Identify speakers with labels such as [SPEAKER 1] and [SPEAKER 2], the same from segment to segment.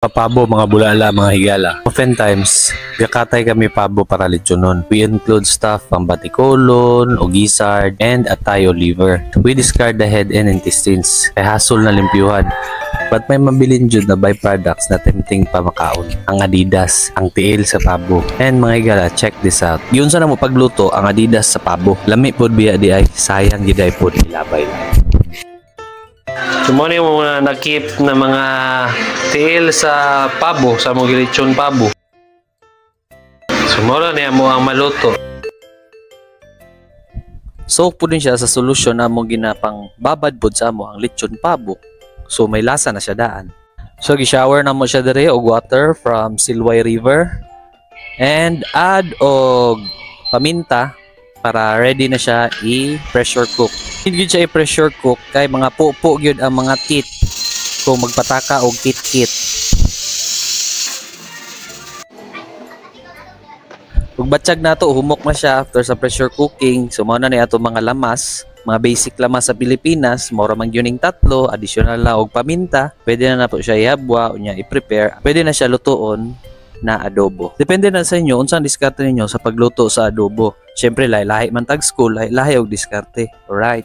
[SPEAKER 1] Papabo, mga bulala, mga higala. Oftentimes, gakatay kami pabo para lechonon. We include stuff pang batikolon, o gizzard, and atayo liver. We discard the head and intestines. Kay hasol na limpyuhan. But may mabilin jud na byproducts na tempting pa makaon. Ang Adidas, ang tiil sa pabo. And mga higala, check this out. Yun sa na mo pagluto, ang Adidas sa pabo. Lami pod biya di ay, sayang gid ay pod ilabay lang. Sumuni mo muna nakip na mga tiil sa pabo, sa mga lechon pabo. Sumura niya mo ang maluto. So, po din siya sa solusyon na mo ginapang babad pod sa mo ang lechon pabo. So, may lasa na siya daan. So, gi-shower na mo siya dere og water from Silway River. And add og paminta para ready na siya i-pressure cook. Hindi siya i-pressure cook kay mga pupo gyud ang mga teeth kung magpataka og kit-kit. Ug batyag nato humok na siya after sa pressure cooking. So mao na ni ato mga lamas, mga basic lamas sa Pilipinas, mora man gyuning tatlo, additional na og paminta. Pwede na po siya ihabwa unya i-prepare. Pwede na siya lutoon na adobo. Depende na sa inyo unsang diskarte ninyo sa pagluto sa adobo. Syempre lahi man tag school, lahi og diskarte. Alright.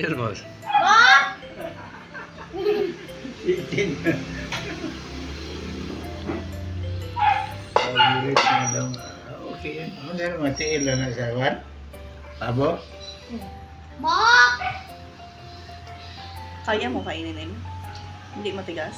[SPEAKER 2] Hermoso. Okay, ano matiil na sa wan? Pabo?
[SPEAKER 3] Kaya mo kainin? Hindi matigas?